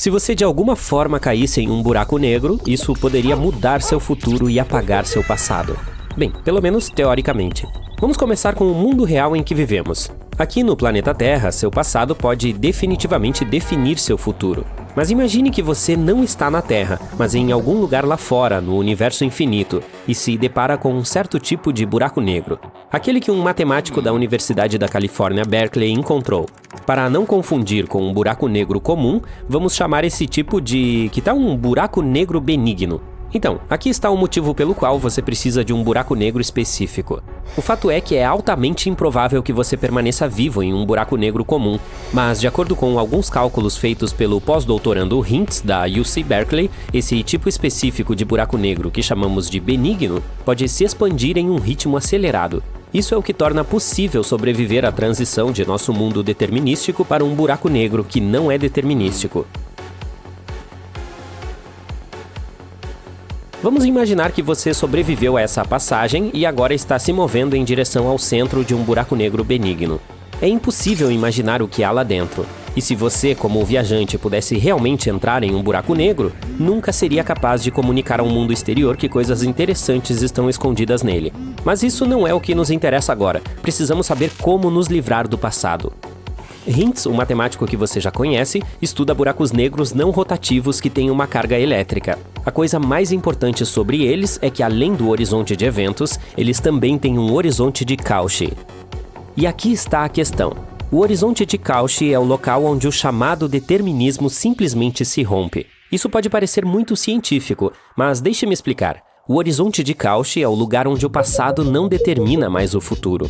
Se você de alguma forma caísse em um buraco negro, isso poderia mudar seu futuro e apagar seu passado. Bem, pelo menos teoricamente. Vamos começar com o mundo real em que vivemos. Aqui no planeta Terra, seu passado pode definitivamente definir seu futuro. Mas imagine que você não está na Terra, mas em algum lugar lá fora, no universo infinito, e se depara com um certo tipo de buraco negro. Aquele que um matemático da Universidade da Califórnia, Berkeley, encontrou. Para não confundir com um buraco negro comum, vamos chamar esse tipo de... que tal um buraco negro benigno? Então, aqui está o motivo pelo qual você precisa de um buraco negro específico. O fato é que é altamente improvável que você permaneça vivo em um buraco negro comum, mas de acordo com alguns cálculos feitos pelo pós-doutorando Hintz da UC Berkeley, esse tipo específico de buraco negro que chamamos de benigno pode se expandir em um ritmo acelerado. Isso é o que torna possível sobreviver à transição de nosso mundo determinístico para um buraco negro que não é determinístico. Vamos imaginar que você sobreviveu a essa passagem e agora está se movendo em direção ao centro de um buraco negro benigno. É impossível imaginar o que há lá dentro. E se você, como viajante, pudesse realmente entrar em um buraco negro, nunca seria capaz de comunicar ao mundo exterior que coisas interessantes estão escondidas nele. Mas isso não é o que nos interessa agora. Precisamos saber como nos livrar do passado. Hintz, o matemático que você já conhece, estuda buracos negros não rotativos que têm uma carga elétrica. A coisa mais importante sobre eles é que, além do horizonte de eventos, eles também têm um horizonte de Cauchy. E aqui está a questão. O horizonte de Cauchy é o local onde o chamado determinismo simplesmente se rompe. Isso pode parecer muito científico, mas deixe-me explicar. O horizonte de Cauchy é o lugar onde o passado não determina mais o futuro.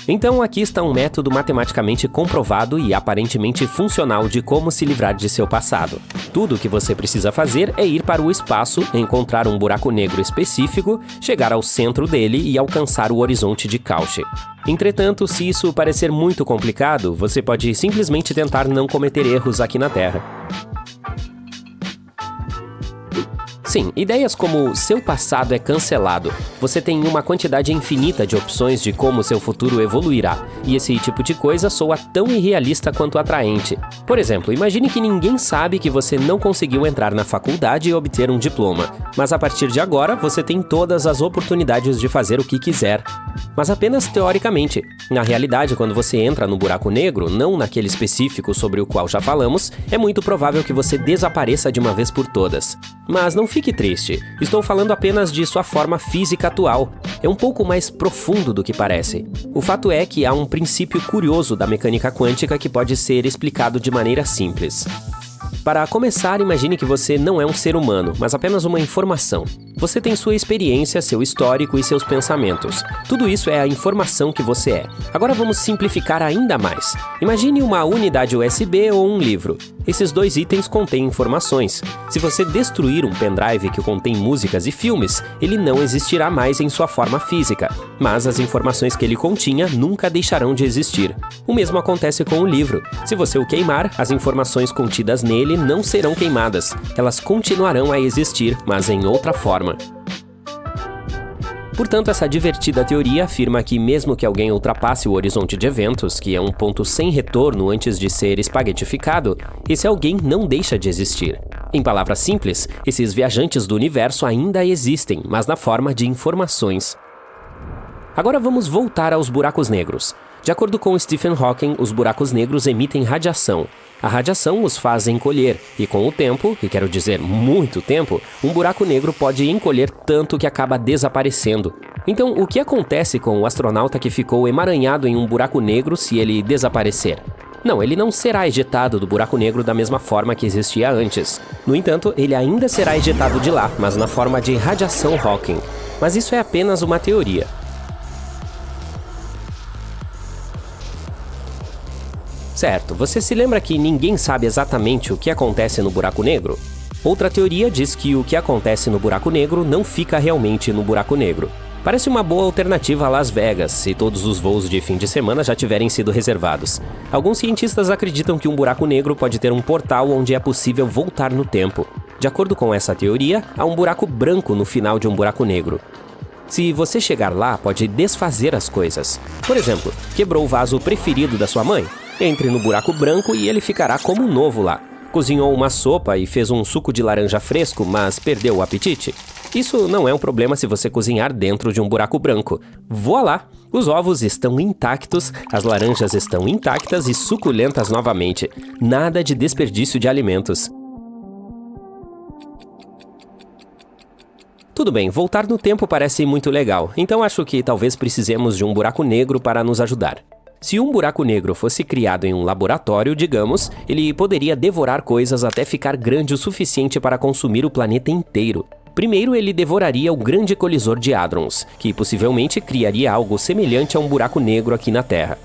Então aqui está um método matematicamente comprovado e aparentemente funcional de como se livrar de seu passado. Tudo o que você precisa fazer é ir para o espaço, encontrar um buraco negro específico, chegar ao centro dele e alcançar o horizonte de Cauchy. Entretanto, se isso parecer muito complicado, você pode simplesmente tentar não cometer erros aqui na Terra. Sim, ideias como seu passado é cancelado. Você tem uma quantidade infinita de opções de como seu futuro evoluirá, e esse tipo de coisa soa tão irrealista quanto atraente. Por exemplo, imagine que ninguém sabe que você não conseguiu entrar na faculdade e obter um diploma, mas a partir de agora você tem todas as oportunidades de fazer o que quiser. Mas apenas teoricamente. Na realidade, quando você entra no buraco negro, não naquele específico sobre o qual já falamos, é muito provável que você desapareça de uma vez por todas. Mas não fique triste, estou falando apenas de sua forma física atual. É um pouco mais profundo do que parece. O fato é que há um princípio curioso da mecânica quântica que pode ser explicado de maneira simples. Para começar, imagine que você não é um ser humano, mas apenas uma informação. Você tem sua experiência, seu histórico e seus pensamentos. Tudo isso é a informação que você é. Agora vamos simplificar ainda mais. Imagine uma unidade USB ou um livro. Esses dois itens contêm informações. Se você destruir um pendrive que contém músicas e filmes, ele não existirá mais em sua forma física, mas as informações que ele continha nunca deixarão de existir. O mesmo acontece com o livro. Se você o queimar, as informações contidas nele não serão queimadas. Elas continuarão a existir, mas em outra forma. Portanto, essa divertida teoria afirma que mesmo que alguém ultrapasse o horizonte de eventos, que é um ponto sem retorno antes de ser espaguetificado, esse alguém não deixa de existir. Em palavras simples, esses viajantes do universo ainda existem, mas na forma de informações. Agora vamos voltar aos buracos negros. De acordo com Stephen Hawking, os buracos negros emitem radiação. A radiação os faz encolher, e com o tempo, e quero dizer muito tempo, um buraco negro pode encolher tanto que acaba desaparecendo. Então, o que acontece com o astronauta que ficou emaranhado em um buraco negro se ele desaparecer? Não, ele não será ejetado do buraco negro da mesma forma que existia antes. No entanto, ele ainda será ejetado de lá, mas na forma de radiação Hawking. Mas isso é apenas uma teoria. Certo, você se lembra que ninguém sabe exatamente o que acontece no buraco negro? Outra teoria diz que o que acontece no buraco negro não fica realmente no buraco negro. Parece uma boa alternativa a Las Vegas, se todos os voos de fim de semana já tiverem sido reservados. Alguns cientistas acreditam que um buraco negro pode ter um portal onde é possível voltar no tempo. De acordo com essa teoria, há um buraco branco no final de um buraco negro. Se você chegar lá, pode desfazer as coisas. Por exemplo, quebrou o vaso preferido da sua mãe? Entre no buraco branco e ele ficará como novo lá. Cozinhou uma sopa e fez um suco de laranja fresco, mas perdeu o apetite? Isso não é um problema se você cozinhar dentro de um buraco branco. Voilá! Os ovos estão intactos, as laranjas estão intactas e suculentas novamente. Nada de desperdício de alimentos. Tudo bem, voltar no tempo parece muito legal, então acho que talvez precisemos de um buraco negro para nos ajudar. Se um buraco negro fosse criado em um laboratório, digamos, ele poderia devorar coisas até ficar grande o suficiente para consumir o planeta inteiro. Primeiro, ele devoraria o grande colisor de hadrons, que possivelmente criaria algo semelhante a um buraco negro aqui na Terra.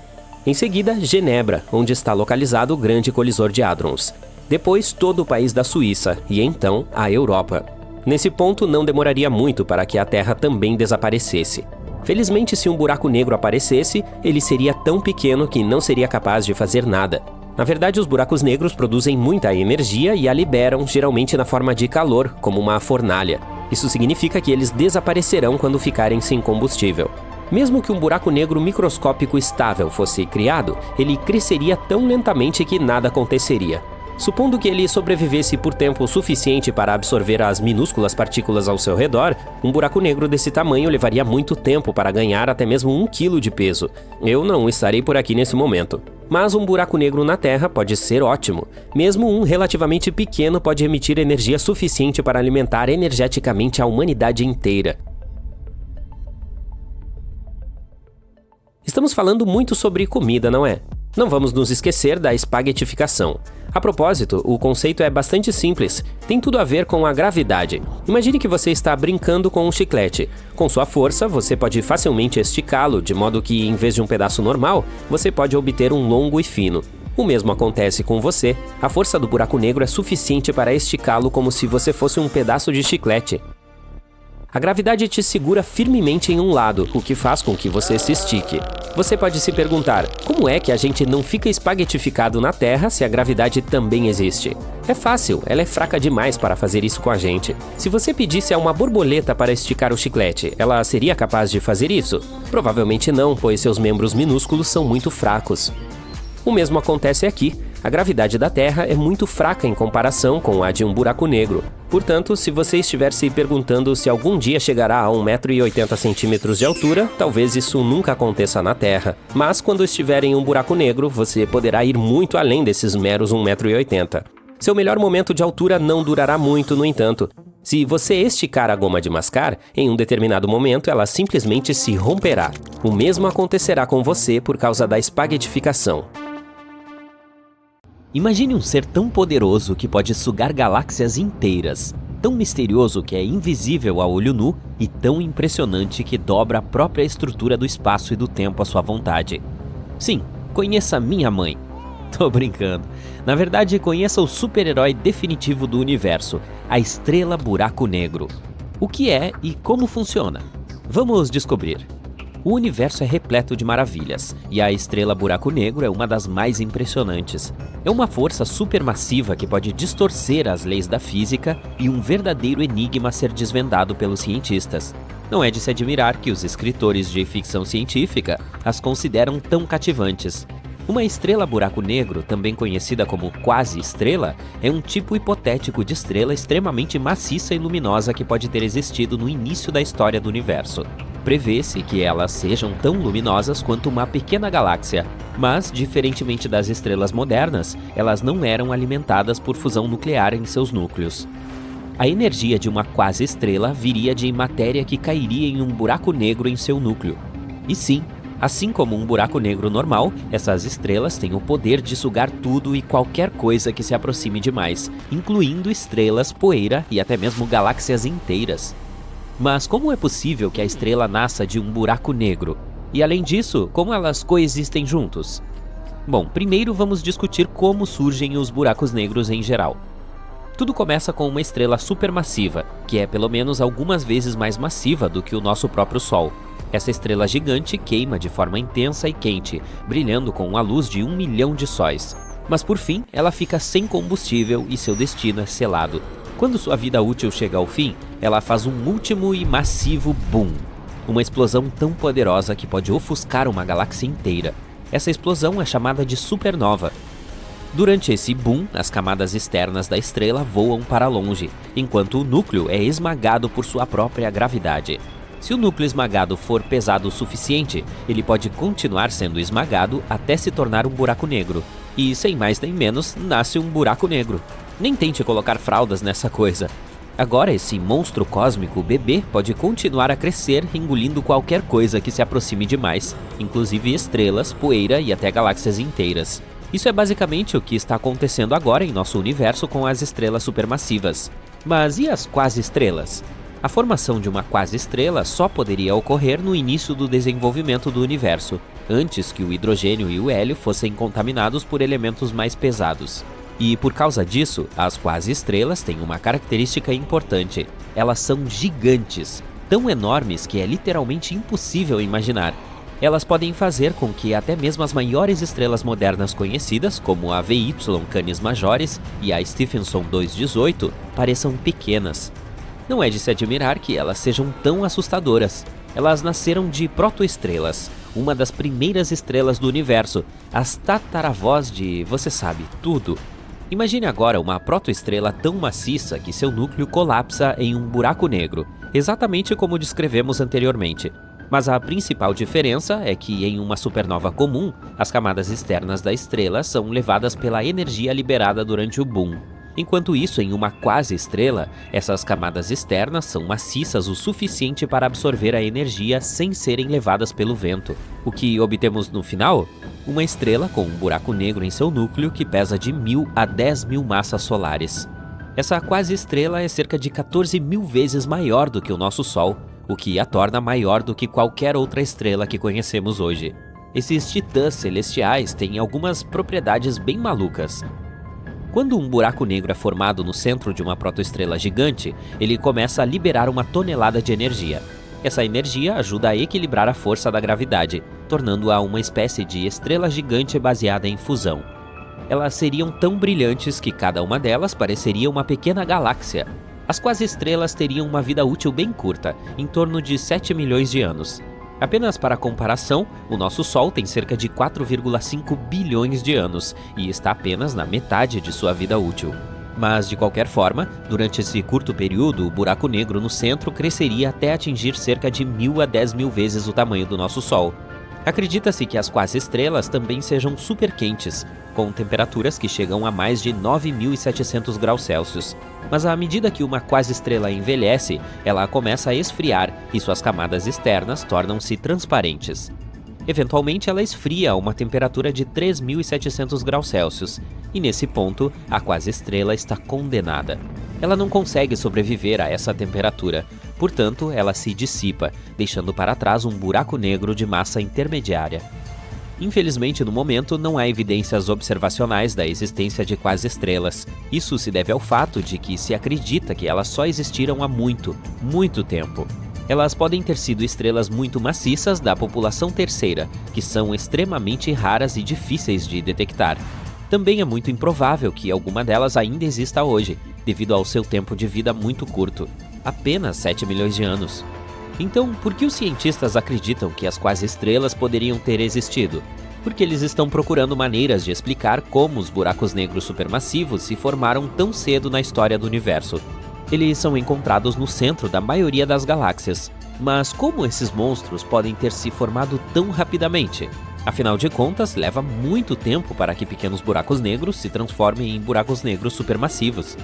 Em seguida, Genebra, onde está localizado o grande colisor de hadrons. Depois, todo o país da Suíça e então a Europa. Nesse ponto, não demoraria muito para que a Terra também desaparecesse. Felizmente, se um buraco negro aparecesse, ele seria tão pequeno que não seria capaz de fazer nada. Na verdade, os buracos negros produzem muita energia e a liberam, geralmente na forma de calor, como uma fornalha. Isso significa que eles desaparecerão quando ficarem sem combustível. Mesmo que um buraco negro microscópico estável fosse criado, ele cresceria tão lentamente que nada aconteceria. Supondo que ele sobrevivesse por tempo suficiente para absorver as minúsculas partículas ao seu redor, um buraco negro desse tamanho levaria muito tempo para ganhar até mesmo 1 quilo de peso. Eu não estarei por aqui nesse momento. Mas um buraco negro na Terra pode ser ótimo. Mesmo um relativamente pequeno pode emitir energia suficiente para alimentar energeticamente a humanidade inteira. Estamos falando muito sobre comida, não é? Não vamos nos esquecer da espaguetificação. A propósito, o conceito é bastante simples, tem tudo a ver com a gravidade. Imagine que você está brincando com um chiclete. Com sua força, você pode facilmente esticá-lo, de modo que, em vez de um pedaço normal, você pode obter um longo e fino. O mesmo acontece com você. A força do buraco negro é suficiente para esticá-lo como se você fosse um pedaço de chiclete. A gravidade te segura firmemente em um lado, o que faz com que você se estique. Você pode se perguntar, como é que a gente não fica espaguetificado na Terra se a gravidade também existe? É fácil, ela é fraca demais para fazer isso com a gente. Se você pedisse a uma borboleta para esticar o chiclete, ela seria capaz de fazer isso? Provavelmente não, pois seus membros minúsculos são muito fracos. O mesmo acontece aqui. A gravidade da Terra é muito fraca em comparação com a de um buraco negro. Portanto, se você estiver se perguntando se algum dia chegará a 1,80 m de altura, talvez isso nunca aconteça na Terra. Mas quando estiver em um buraco negro, você poderá ir muito além desses meros 1,80 m. Seu melhor momento de altura não durará muito, no entanto. Se você esticar a goma de mascar, em um determinado momento ela simplesmente se romperá. O mesmo acontecerá com você por causa da espaguetificação. Imagine um ser tão poderoso que pode sugar galáxias inteiras, tão misterioso que é invisível a olho nu e tão impressionante que dobra a própria estrutura do espaço e do tempo à sua vontade. Sim, conheça minha mãe. Tô brincando. Na verdade, conheça o super-herói definitivo do universo, a Estrela Buraco Negro. O que é e como funciona? Vamos descobrir. O universo é repleto de maravilhas, e a Estrela Buraco Negro é uma das mais impressionantes. É uma força supermassiva que pode distorcer as leis da física e um verdadeiro enigma a ser desvendado pelos cientistas. Não é de se admirar que os escritores de ficção científica as consideram tão cativantes. Uma estrela buraco negro, também conhecida como quase-estrela, é um tipo hipotético de estrela extremamente maciça e luminosa que pode ter existido no início da história do universo. Prevê-se que elas sejam tão luminosas quanto uma pequena galáxia, mas, diferentemente das estrelas modernas, elas não eram alimentadas por fusão nuclear em seus núcleos. A energia de uma quase-estrela viria de matéria que cairia em um buraco negro em seu núcleo. E sim, assim como um buraco negro normal, essas estrelas têm o poder de sugar tudo e qualquer coisa que se aproxime demais, incluindo estrelas, poeira e até mesmo galáxias inteiras. Mas como é possível que a estrela nasça de um buraco negro? E além disso, como elas coexistem juntos? Bom, primeiro vamos discutir como surgem os buracos negros em geral. Tudo começa com uma estrela supermassiva, que é pelo menos algumas vezes mais massiva do que o nosso próprio Sol. Essa estrela gigante queima de forma intensa e quente, brilhando com a luz de 1 milhão de sóis. Mas por fim, ela fica sem combustível e seu destino é selado. Quando sua vida útil chega ao fim, ela faz um último e massivo boom. Uma explosão tão poderosa que pode ofuscar uma galáxia inteira. Essa explosão é chamada de supernova. Durante esse boom, as camadas externas da estrela voam para longe, enquanto o núcleo é esmagado por sua própria gravidade. Se o núcleo esmagado for pesado o suficiente, ele pode continuar sendo esmagado até se tornar um buraco negro. E, sem mais nem menos, nasce um buraco negro. Nem tente colocar fraldas nessa coisa. Agora, esse monstro cósmico bebê pode continuar a crescer, engolindo qualquer coisa que se aproxime demais, inclusive estrelas, poeira e até galáxias inteiras. Isso é basicamente o que está acontecendo agora em nosso universo com as estrelas supermassivas. Mas e as quase-estrelas? A formação de uma quase-estrela só poderia ocorrer no início do desenvolvimento do universo, antes que o hidrogênio e o hélio fossem contaminados por elementos mais pesados. E por causa disso, as quase-estrelas têm uma característica importante. Elas são gigantes, tão enormes que é literalmente impossível imaginar. Elas podem fazer com que até mesmo as maiores estrelas modernas conhecidas, como a VY Canis Majoris e a Stephenson 218, pareçam pequenas. Não é de se admirar que elas sejam tão assustadoras. Elas nasceram de protoestrelas, uma das primeiras estrelas do universo, as tataravós de, você sabe, tudo. Imagine agora uma protoestrela tão maciça que seu núcleo colapsa em um buraco negro, exatamente como descrevemos anteriormente. Mas a principal diferença é que em uma supernova comum, as camadas externas da estrela são levadas pela energia liberada durante o boom. Enquanto isso, em uma quase-estrela, essas camadas externas são maciças o suficiente para absorver a energia sem serem levadas pelo vento. O que obtemos no final? Uma estrela com um buraco negro em seu núcleo que pesa de 1000 a 10.000 massas solares. Essa quase-estrela é cerca de 14.000 vezes maior do que o nosso Sol, o que a torna maior do que qualquer outra estrela que conhecemos hoje. Esses titãs celestiais têm algumas propriedades bem malucas. Quando um buraco negro é formado no centro de uma protoestrela gigante, ele começa a liberar uma tonelada de energia. Essa energia ajuda a equilibrar a força da gravidade, tornando-a uma espécie de estrela gigante baseada em fusão. Elas seriam tão brilhantes que cada uma delas pareceria uma pequena galáxia. As quase-estrelas teriam uma vida útil bem curta, em torno de 7 milhões de anos. Apenas para comparação, o nosso Sol tem cerca de 4,5 bilhões de anos e está apenas na metade de sua vida útil. Mas, de qualquer forma, durante esse curto período, o buraco negro no centro cresceria até atingir cerca de 1000 a 10.000 vezes o tamanho do nosso Sol. Acredita-se que as quase-estrelas também sejam super quentes, com temperaturas que chegam a mais de 9.700 graus Celsius. Mas à medida que uma quase-estrela envelhece, ela começa a esfriar e suas camadas externas tornam-se transparentes. Eventualmente, ela esfria a uma temperatura de 3.700 graus Celsius, e nesse ponto, a quase-estrela está condenada. Ela não consegue sobreviver a essa temperatura, portanto, ela se dissipa, deixando para trás um buraco negro de massa intermediária. Infelizmente, no momento, não há evidências observacionais da existência de quase-estrelas. Isso se deve ao fato de que se acredita que elas só existiram há muito, muito tempo. Elas podem ter sido estrelas muito maciças da população terceira, que são extremamente raras e difíceis de detectar. Também é muito improvável que alguma delas ainda exista hoje, devido ao seu tempo de vida muito curto, apenas 7 milhões de anos. Então, por que os cientistas acreditam que as quase-estrelas poderiam ter existido? Porque eles estão procurando maneiras de explicar como os buracos negros supermassivos se formaram tão cedo na história do universo. Eles são encontrados no centro da maioria das galáxias. Mas como esses monstros podem ter se formado tão rapidamente? Afinal de contas, leva muito tempo para que pequenos buracos negros se transformem em buracos negros supermassivos.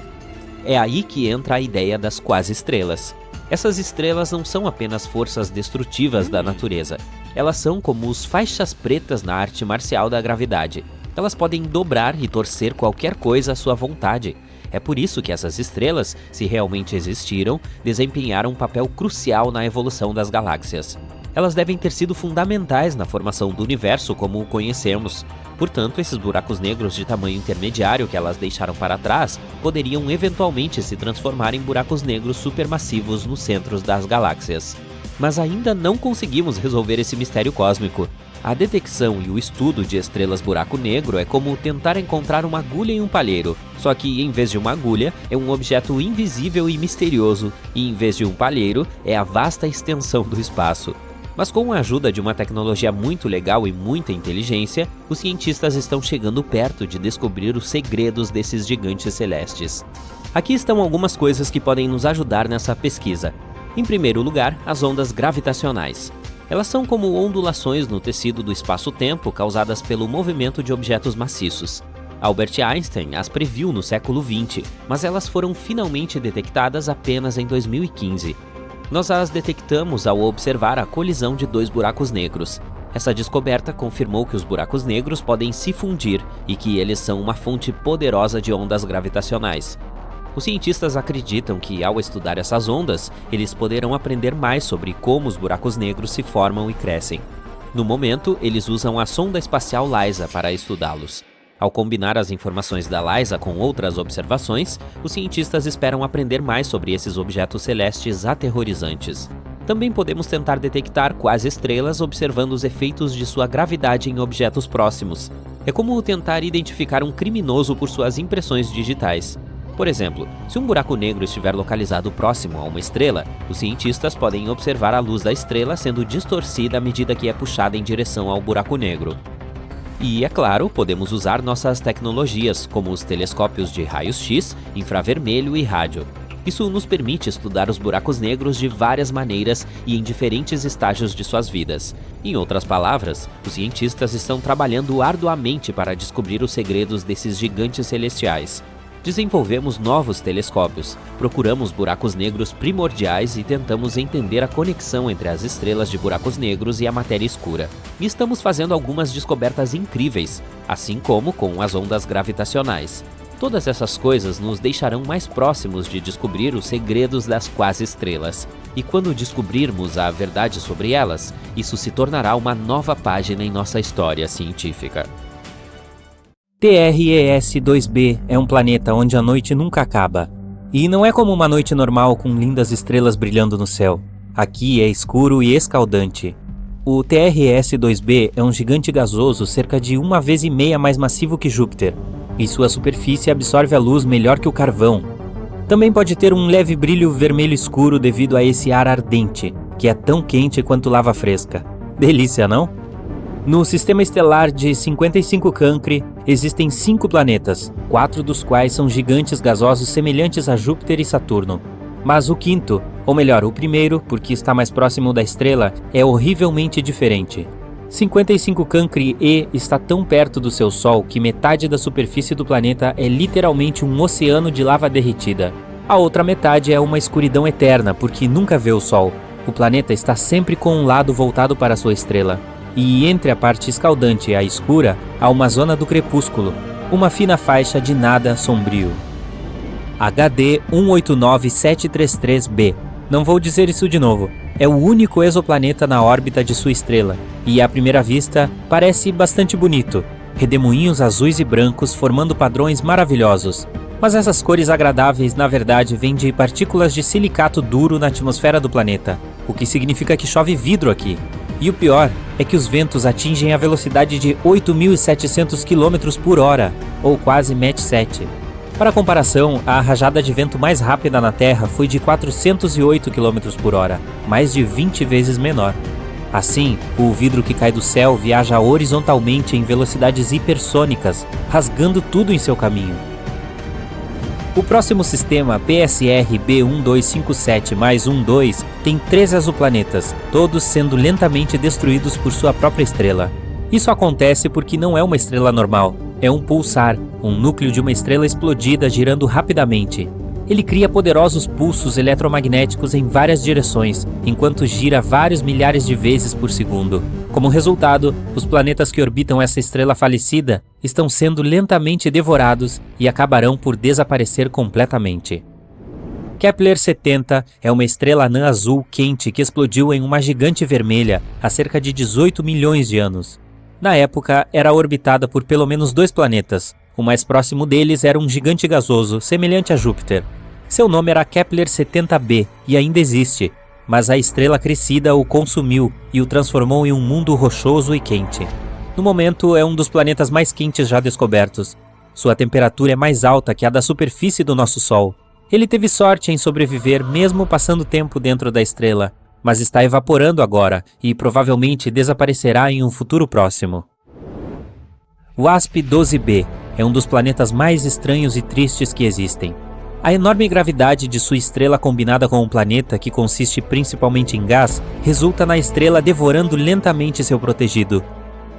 É aí que entra a ideia das quase-estrelas. Essas estrelas não são apenas forças destrutivas da natureza. Elas são como os faixas pretas na arte marcial da gravidade. Elas podem dobrar e torcer qualquer coisa à sua vontade. É por isso que essas estrelas, se realmente existiram, desempenharam um papel crucial na evolução das galáxias. Elas devem ter sido fundamentais na formação do universo como o conhecemos. Portanto, esses buracos negros de tamanho intermediário que elas deixaram para trás poderiam eventualmente se transformar em buracos negros supermassivos nos centros das galáxias. Mas ainda não conseguimos resolver esse mistério cósmico. A detecção e o estudo de estrelas buraco negro é como tentar encontrar uma agulha em um palheiro, só que em vez de uma agulha, é um objeto invisível e misterioso, e em vez de um palheiro, é a vasta extensão do espaço. Mas com a ajuda de uma tecnologia muito legal e muita inteligência, os cientistas estão chegando perto de descobrir os segredos desses gigantes celestes. Aqui estão algumas coisas que podem nos ajudar nessa pesquisa. Em primeiro lugar, as ondas gravitacionais. Elas são como ondulações no tecido do espaço-tempo causadas pelo movimento de objetos maciços. Albert Einstein as previu no século XX, mas elas foram finalmente detectadas apenas em 2015. Nós as detectamos ao observar a colisão de 2 buracos negros. Essa descoberta confirmou que os buracos negros podem se fundir e que eles são uma fonte poderosa de ondas gravitacionais. Os cientistas acreditam que, ao estudar essas ondas, eles poderão aprender mais sobre como os buracos negros se formam e crescem. No momento, eles usam a sonda espacial LISA para estudá-los. Ao combinar as informações da LISA com outras observações, os cientistas esperam aprender mais sobre esses objetos celestes aterrorizantes. Também podemos tentar detectar quase-estrelas observando os efeitos de sua gravidade em objetos próximos. É como tentar identificar um criminoso por suas impressões digitais. Por exemplo, se um buraco negro estiver localizado próximo a uma estrela, os cientistas podem observar a luz da estrela sendo distorcida à medida que é puxada em direção ao buraco negro. E, é claro, podemos usar nossas tecnologias, como os telescópios de raios-x, infravermelho e rádio. Isso nos permite estudar os buracos negros de várias maneiras e em diferentes estágios de suas vidas. Em outras palavras, os cientistas estão trabalhando arduamente para descobrir os segredos desses gigantes celestiais. Desenvolvemos novos telescópios, procuramos buracos negros primordiais e tentamos entender a conexão entre as estrelas de buracos negros e a matéria escura. E estamos fazendo algumas descobertas incríveis, assim como com as ondas gravitacionais. Todas essas coisas nos deixarão mais próximos de descobrir os segredos das quase-estrelas. E quando descobrirmos a verdade sobre elas, isso se tornará uma nova página em nossa história científica. TRES-2b é um planeta onde a noite nunca acaba. E não é como uma noite normal com lindas estrelas brilhando no céu. Aqui é escuro e escaldante. O TRES-2b é um gigante gasoso cerca de 1,5 vezes mais massivo que Júpiter, e sua superfície absorve a luz melhor que o carvão. Também pode ter um leve brilho vermelho escuro devido a esse ar ardente, que é tão quente quanto lava fresca. Delícia, não? No sistema estelar de 55 Cancri, existem 5 planetas, 4 dos quais são gigantes gasosos semelhantes a Júpiter e Saturno. Mas o quinto, ou melhor, o primeiro, porque está mais próximo da estrela, é horrivelmente diferente. 55 Cancri E está tão perto do seu Sol que metade da superfície do planeta é literalmente um oceano de lava derretida. A outra metade é uma escuridão eterna, porque nunca vê o Sol. O planeta está sempre com um lado voltado para sua estrela. E entre a parte escaldante e a escura, há uma zona do crepúsculo, uma fina faixa de nada sombrio. HD 189733b. Não vou dizer isso de novo. É o único exoplaneta na órbita de sua estrela, e à primeira vista parece bastante bonito. Redemoinhos azuis e brancos formando padrões maravilhosos. Mas essas cores agradáveis na verdade vêm de partículas de silicato duro na atmosfera do planeta, o que significa que chove vidro aqui. E o pior é que os ventos atingem a velocidade de 8.700 km por hora, ou quase Mach 7. Para comparação, a rajada de vento mais rápida na Terra foi de 408 km por hora, mais de 20 vezes menor. Assim, o vidro que cai do céu viaja horizontalmente em velocidades hipersônicas, rasgando tudo em seu caminho. O próximo sistema, PSR B1257+12, tem 13 exoplanetas, todos sendo lentamente destruídos por sua própria estrela. Isso acontece porque não é uma estrela normal, é um pulsar, um núcleo de uma estrela explodida girando rapidamente. Ele cria poderosos pulsos eletromagnéticos em várias direções, enquanto gira vários milhares de vezes por segundo. Como resultado, os planetas que orbitam essa estrela falecida estão sendo lentamente devorados e acabarão por desaparecer completamente. Kepler-70 é uma estrela anã azul quente que explodiu em uma gigante vermelha há cerca de 18 milhões de anos. Na época, era orbitada por pelo menos 2 planetas. O mais próximo deles era um gigante gasoso, semelhante a Júpiter. Seu nome era Kepler-70b e ainda existe, mas a estrela crescida o consumiu e o transformou em um mundo rochoso e quente. No momento, é um dos planetas mais quentes já descobertos. Sua temperatura é mais alta que a da superfície do nosso Sol. Ele teve sorte em sobreviver mesmo passando tempo dentro da estrela, mas está evaporando agora e provavelmente desaparecerá em um futuro próximo. WASP-12b é um dos planetas mais estranhos e tristes que existem. A enorme gravidade de sua estrela combinada com um planeta que consiste principalmente em gás, resulta na estrela devorando lentamente seu protegido.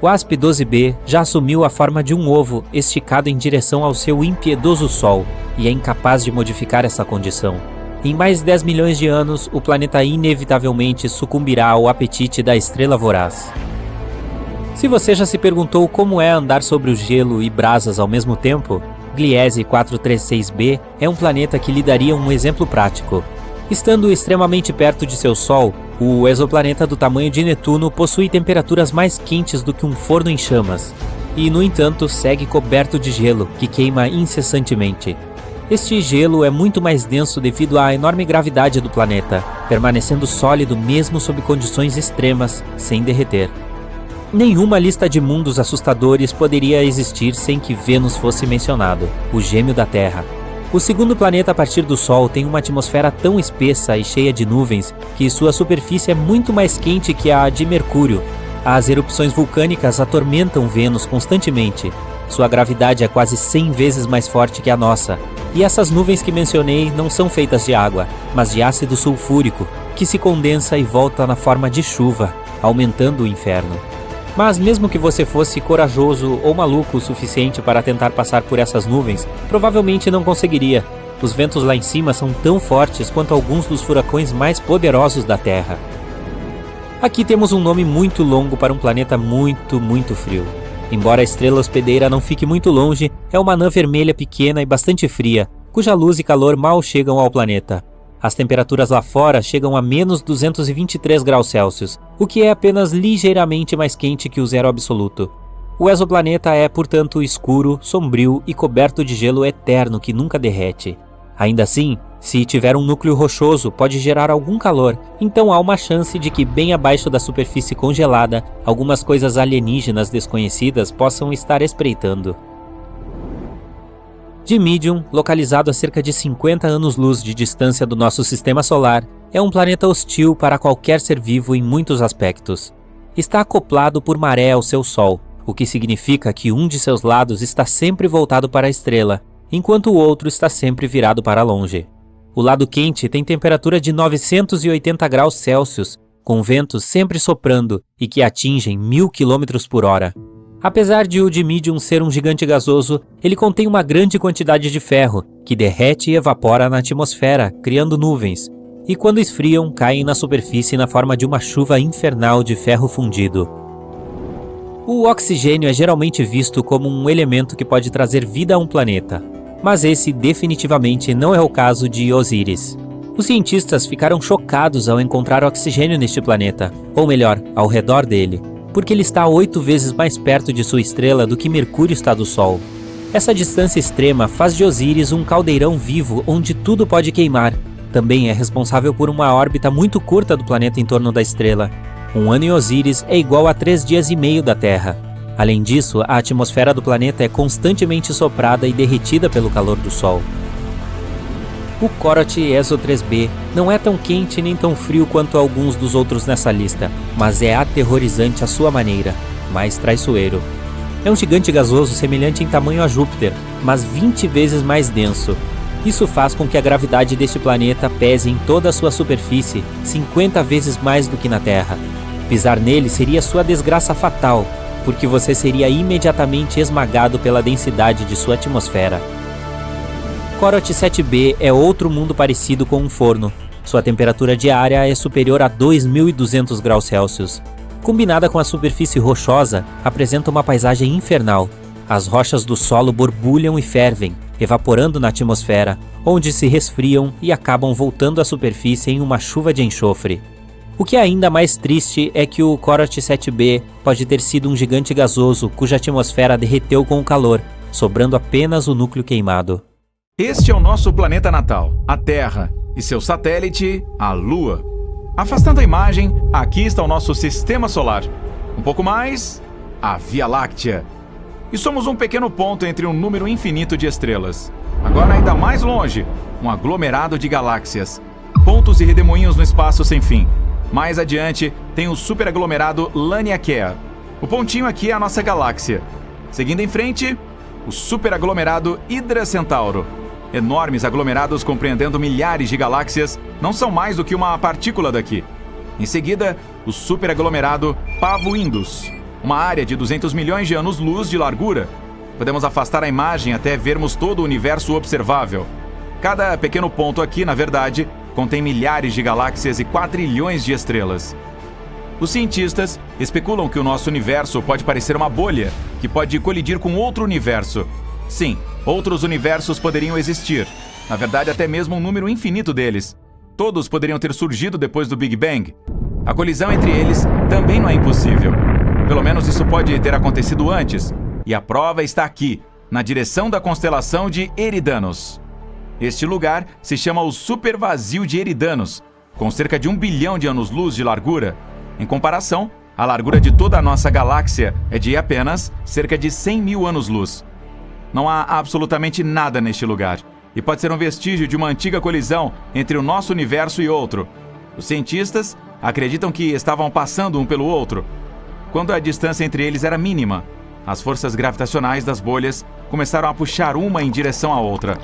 WASP-12b já assumiu a forma de um ovo esticado em direção ao seu impiedoso Sol e é incapaz de modificar essa condição. Em mais de 10 milhões de anos, o planeta inevitavelmente sucumbirá ao apetite da estrela voraz. Se você já se perguntou como é andar sobre o gelo e brasas ao mesmo tempo, Gliese 436b é um planeta que lhe daria um exemplo prático. Estando extremamente perto de seu Sol, o exoplaneta do tamanho de Netuno possui temperaturas mais quentes do que um forno em chamas, e no entanto segue coberto de gelo, que queima incessantemente. Este gelo é muito mais denso devido à enorme gravidade do planeta, permanecendo sólido mesmo sob condições extremas, sem derreter. Nenhuma lista de mundos assustadores poderia existir sem que Vênus fosse mencionado, o gêmeo da Terra. O segundo planeta a partir do Sol tem uma atmosfera tão espessa e cheia de nuvens que sua superfície é muito mais quente que a de Mercúrio. As erupções vulcânicas atormentam Vênus constantemente. Sua gravidade é quase 100 vezes mais forte que a nossa. E essas nuvens que mencionei não são feitas de água, mas de ácido sulfúrico, que se condensa e volta na forma de chuva, aumentando o inferno. Mas mesmo que você fosse corajoso ou maluco o suficiente para tentar passar por essas nuvens, provavelmente não conseguiria. Os ventos lá em cima são tão fortes quanto alguns dos furacões mais poderosos da Terra. Aqui temos um nome muito longo para um planeta muito frio. Embora a estrela hospedeira não fique muito longe, é uma anã vermelha pequena e bastante fria, cuja luz e calor mal chegam ao planeta. As temperaturas lá fora chegam a menos 223 graus Celsius, o que é apenas ligeiramente mais quente que o zero absoluto. O exoplaneta é, portanto, escuro, sombrio e coberto de gelo eterno que nunca derrete. Ainda assim, se tiver um núcleo rochoso, pode gerar algum calor, então há uma chance de que bem abaixo da superfície congelada, algumas coisas alienígenas desconhecidas possam estar espreitando. Dimidium, localizado a cerca de 50 anos-luz de distância do nosso sistema solar, é um planeta hostil para qualquer ser vivo em muitos aspectos. Está acoplado por maré ao seu Sol, o que significa que um de seus lados está sempre voltado para a estrela, enquanto o outro está sempre virado para longe. O lado quente tem temperatura de 980 graus Celsius, com ventos sempre soprando e que atingem 1000 km por hora. Apesar de o Dimidium ser um gigante gasoso, ele contém uma grande quantidade de ferro, que derrete e evapora na atmosfera, criando nuvens, e quando esfriam, caem na superfície na forma de uma chuva infernal de ferro fundido. O oxigênio é geralmente visto como um elemento que pode trazer vida a um planeta, mas esse definitivamente não é o caso de Osíris. Os cientistas ficaram chocados ao encontrar oxigênio neste planeta, ou melhor, ao redor dele, porque ele está 8 vezes mais perto de sua estrela do que Mercúrio está do Sol. Essa distância extrema faz de Osíris um caldeirão vivo onde tudo pode queimar. Também é responsável por uma órbita muito curta do planeta em torno da estrela. Um ano em Osíris é igual a 3 dias e meio da Terra. Além disso, a atmosfera do planeta é constantemente soprada e derretida pelo calor do Sol. O Corot ESO 3b não é tão quente nem tão frio quanto alguns dos outros nessa lista, mas é aterrorizante à sua maneira, mais traiçoeiro. É um gigante gasoso semelhante em tamanho a Júpiter, mas 20 vezes mais denso. Isso faz com que a gravidade deste planeta pese em toda a sua superfície 50 vezes mais do que na Terra. Pisar nele seria sua desgraça fatal, porque você seria imediatamente esmagado pela densidade de sua atmosfera. Corot 7b é outro mundo parecido com um forno. Sua temperatura diária é superior a 2.200 graus Celsius. Combinada com a superfície rochosa, apresenta uma paisagem infernal. As rochas do solo borbulham e fervem, evaporando na atmosfera, onde se resfriam e acabam voltando à superfície em uma chuva de enxofre. O que é ainda mais triste é que o Corot 7b pode ter sido um gigante gasoso cuja atmosfera derreteu com o calor, sobrando apenas o núcleo queimado. Este é o nosso planeta natal, a Terra, e seu satélite, a Lua. Afastando a imagem, aqui está o nosso Sistema Solar. Um pouco mais, a Via Láctea. E somos um pequeno ponto entre um número infinito de estrelas. Agora ainda mais longe, um aglomerado de galáxias. Pontos e redemoinhos no espaço sem fim. Mais adiante, tem o superaglomerado Laniakea. O pontinho aqui é a nossa galáxia. Seguindo em frente, o superaglomerado Hydra Centauro. Enormes aglomerados compreendendo milhares de galáxias não são mais do que uma partícula daqui. Em seguida, o superaglomerado Pavo Indus, uma área de 200 milhões de anos-luz de largura. Podemos afastar a imagem até vermos todo o universo observável. Cada pequeno ponto aqui, na verdade, contém milhares de galáxias e quadrilhões de estrelas. Os cientistas especulam que o nosso universo pode parecer uma bolha, que pode colidir com outro universo. Sim, outros universos poderiam existir. Na verdade, até mesmo um número infinito deles. Todos poderiam ter surgido depois do Big Bang. A colisão entre eles também não é impossível. Pelo menos isso pode ter acontecido antes. E a prova está aqui, na direção da constelação de Eridanos. Este lugar se chama o Supervazio de Eridanos, com cerca de 1 bilhão de anos-luz de largura. Em comparação, a largura de toda a nossa galáxia é de apenas cerca de 100 mil anos-luz. Não há absolutamente nada neste lugar, e pode ser um vestígio de uma antiga colisão entre o nosso universo e outro. Os cientistas acreditam que estavam passando um pelo outro, quando a distância entre eles era mínima. As forças gravitacionais das bolhas começaram a puxar uma em direção à outra,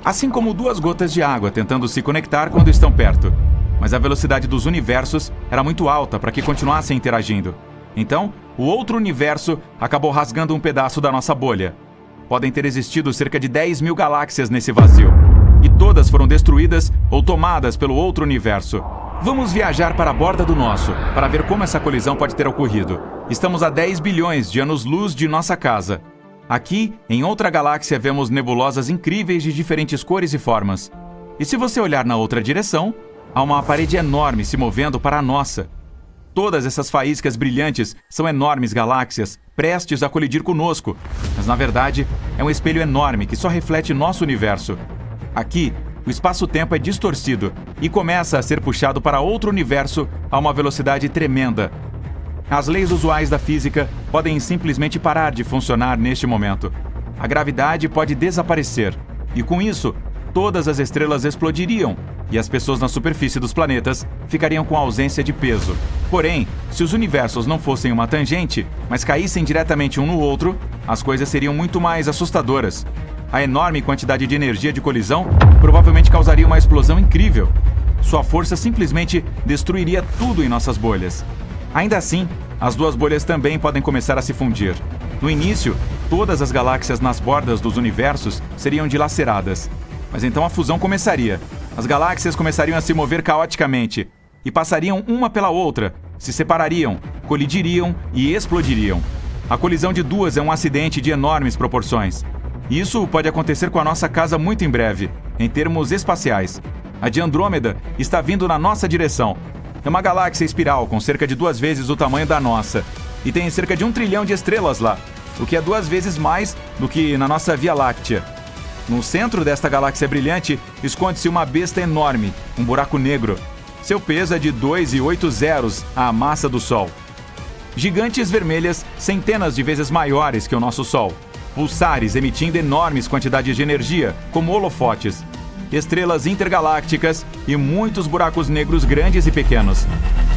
assim como duas gotas de água tentando se conectar quando estão perto. Mas a velocidade dos universos era muito alta para que continuassem interagindo. Então, o outro universo acabou rasgando um pedaço da nossa bolha. Podem ter existido cerca de 10 mil galáxias nesse vazio, e todas foram destruídas ou tomadas pelo outro universo. Vamos viajar para a borda do nosso, para ver como essa colisão pode ter ocorrido. Estamos a 10 bilhões de anos-luz de nossa casa. Aqui, em outra galáxia, vemos nebulosas incríveis de diferentes cores e formas. E se você olhar na outra direção, há uma parede enorme se movendo para a nossa. Todas essas faíscas brilhantes são enormes galáxias, prestes a colidir conosco. Mas, na verdade, é um espelho enorme que só reflete nosso universo. Aqui, o espaço-tempo é distorcido e começa a ser puxado para outro universo a uma velocidade tremenda. As leis usuais da física podem simplesmente parar de funcionar neste momento. A gravidade pode desaparecer, e com isso, todas as estrelas explodiriam, e as pessoas na superfície dos planetas ficariam com ausência de peso. Porém, se os universos não fossem uma tangente, mas caíssem diretamente um no outro, as coisas seriam muito mais assustadoras. A enorme quantidade de energia de colisão provavelmente causaria uma explosão incrível. Sua força simplesmente destruiria tudo em nossas bolhas. Ainda assim, as duas bolhas também podem começar a se fundir. No início, todas as galáxias nas bordas dos universos seriam dilaceradas. Mas então a fusão começaria. As galáxias começariam a se mover caoticamente e passariam uma pela outra, se separariam, colidiriam e explodiriam. A colisão de duas é um acidente de enormes proporções. Isso pode acontecer com a nossa casa muito em breve, em termos espaciais. A de Andrômeda está vindo na nossa direção. É uma galáxia espiral com cerca de 2 vezes o tamanho da nossa, e tem cerca de 1 trilhão de estrelas lá, o que é 2 vezes mais do que na nossa Via Láctea. No centro desta galáxia brilhante esconde-se uma besta enorme, um buraco negro. Seu peso é de 2,8 zeros à massa do Sol. Gigantes vermelhas centenas de vezes maiores que o nosso Sol. Pulsares emitindo enormes quantidades de energia, como holofotes. Estrelas intergalácticas e muitos buracos negros grandes e pequenos.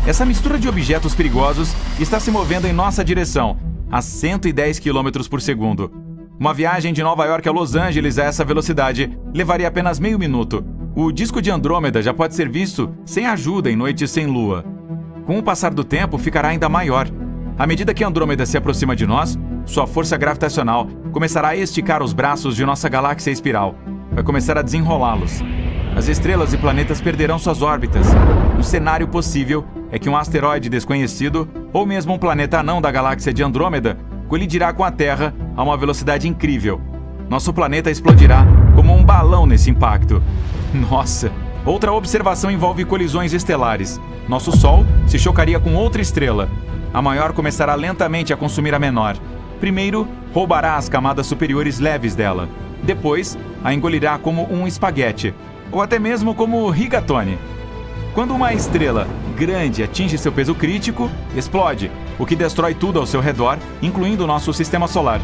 Essa mistura de objetos perigosos está se movendo em nossa direção, a 110 km por segundo. Uma viagem de Nova York a Los Angeles a essa velocidade levaria apenas meio minuto. O disco de Andrômeda já pode ser visto sem ajuda em noites sem lua. Com o passar do tempo, ficará ainda maior. À medida que Andrômeda se aproxima de nós, sua força gravitacional começará a esticar os braços de nossa galáxia espiral. Vai começar a desenrolá-los. As estrelas e planetas perderão suas órbitas. Um cenário possível é que um asteroide desconhecido, ou mesmo um planeta anão da galáxia de Andrômeda, colidirá com a Terra a uma velocidade incrível. Nosso planeta explodirá como um balão nesse impacto. Nossa! Outra observação envolve colisões estelares. Nosso Sol se chocaria com outra estrela. A maior começará lentamente a consumir a menor. Primeiro, roubará as camadas superiores leves dela. Depois, a engolirá como um espaguete, ou até mesmo como rigatone. Quando uma estrela grande atinge seu peso crítico, explode, o que destrói tudo ao seu redor, incluindo o nosso sistema solar.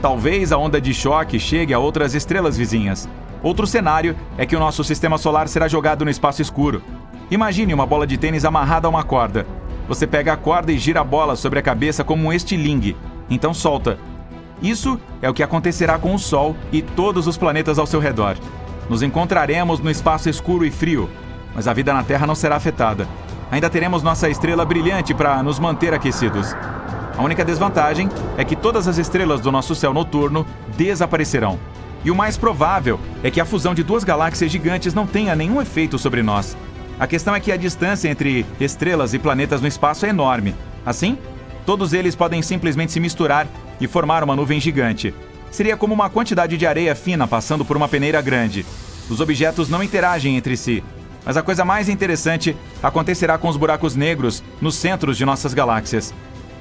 Talvez a onda de choque chegue a outras estrelas vizinhas. Outro cenário é que o nosso sistema solar será jogado no espaço escuro. Imagine uma bola de tênis amarrada a uma corda. Você pega a corda e gira a bola sobre a cabeça como um estilingue. Então solta. Isso é o que acontecerá com o Sol e todos os planetas ao seu redor. Nos encontraremos no espaço escuro e frio, mas a vida na Terra não será afetada. Ainda teremos nossa estrela brilhante para nos manter aquecidos. A única desvantagem é que todas as estrelas do nosso céu noturno desaparecerão. E o mais provável é que a fusão de duas galáxias gigantes não tenha nenhum efeito sobre nós. A questão é que a distância entre estrelas e planetas no espaço é enorme. Assim, todos eles podem simplesmente se misturar e formar uma nuvem gigante. Seria como uma quantidade de areia fina passando por uma peneira grande. Os objetos não interagem entre si. Mas a coisa mais interessante acontecerá com os buracos negros nos centros de nossas galáxias.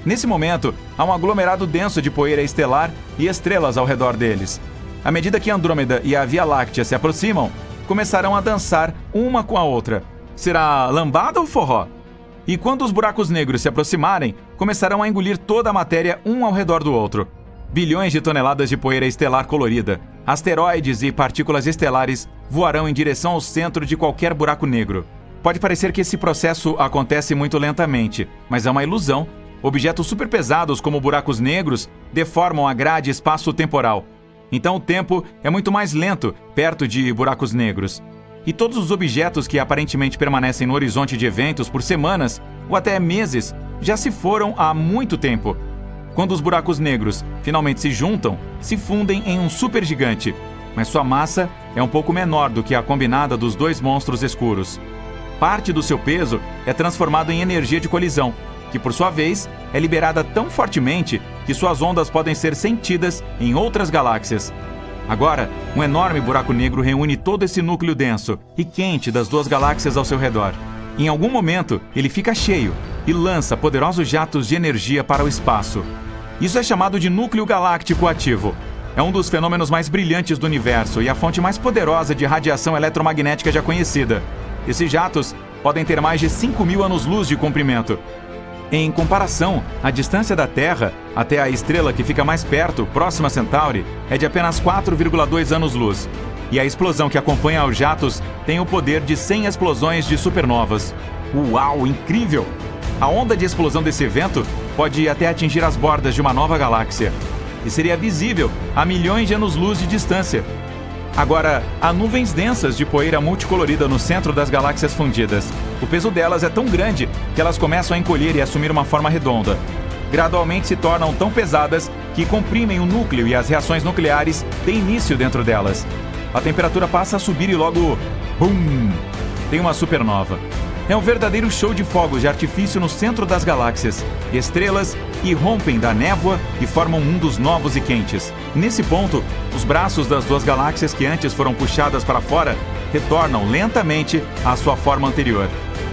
Nesse momento, há um aglomerado denso de poeira estelar e estrelas ao redor deles. À medida que Andrômeda e a Via Láctea se aproximam, começarão a dançar uma com a outra. Será lambada ou forró? E quando os buracos negros se aproximarem, começarão a engolir toda a matéria um ao redor do outro. Bilhões de toneladas de poeira estelar colorida, asteroides e partículas estelares voarão em direção ao centro de qualquer buraco negro. Pode parecer que esse processo acontece muito lentamente, mas é uma ilusão. Objetos superpesados como buracos negros deformam a grade espaço-temporal. Então o tempo é muito mais lento perto de buracos negros. E todos os objetos que aparentemente permanecem no horizonte de eventos por semanas ou até meses já se foram há muito tempo. Quando os buracos negros finalmente se juntam, se fundem em um supergigante, mas sua massa é um pouco menor do que a combinada dos dois monstros escuros. Parte do seu peso é transformado em energia de colisão, que por sua vez é liberada tão fortemente que suas ondas podem ser sentidas em outras galáxias. Agora, um enorme buraco negro reúne todo esse núcleo denso e quente das duas galáxias ao seu redor. Em algum momento, ele fica cheio e lança poderosos jatos de energia para o espaço. Isso é chamado de núcleo galáctico ativo. É um dos fenômenos mais brilhantes do universo e a fonte mais poderosa de radiação eletromagnética já conhecida. Esses jatos podem ter mais de 5.000 anos-luz de comprimento. Em comparação, a distância da Terra até a estrela que fica mais perto, próxima a Centauri, é de apenas 4,2 anos-luz. E a explosão que acompanha os jatos tem o poder de 100 explosões de supernovas. Uau, incrível! A onda de explosão desse evento pode até atingir as bordas de uma nova galáxia. E seria visível a milhões de anos-luz de distância. Agora, há nuvens densas de poeira multicolorida no centro das galáxias fundidas. O peso delas é tão grande que elas começam a encolher e assumir uma forma redonda. Gradualmente se tornam tão pesadas que comprimem o núcleo e as reações nucleares têm início dentro delas. A temperatura passa a subir e logo... BUM! Tem uma supernova. É um verdadeiro show de fogos de artifício no centro das galáxias. Estrelas irrompem da névoa e formam mundos novos e quentes. Nesse ponto, os braços das duas galáxias que antes foram puxadas para fora retornam lentamente à sua forma anterior.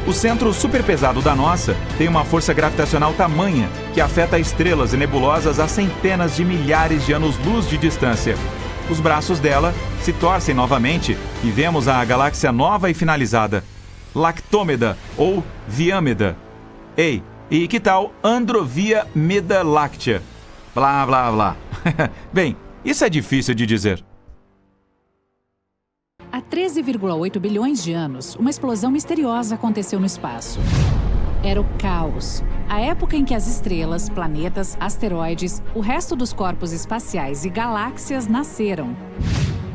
O centro superpesado da nossa tem uma força gravitacional tamanha que afeta estrelas e nebulosas a centenas de milhares de anos-luz de distância. Os braços dela se torcem novamente e vemos a galáxia nova e finalizada. Lactômeda ou Viâmeda. Ei, e que tal Androvia Meda Láctea? Blá, blá, blá. Bem, isso é difícil de dizer. Há 13,8 bilhões de anos, uma explosão misteriosa aconteceu no espaço. Era o caos. A época em que as estrelas, planetas, asteroides, o resto dos corpos espaciais e galáxias nasceram.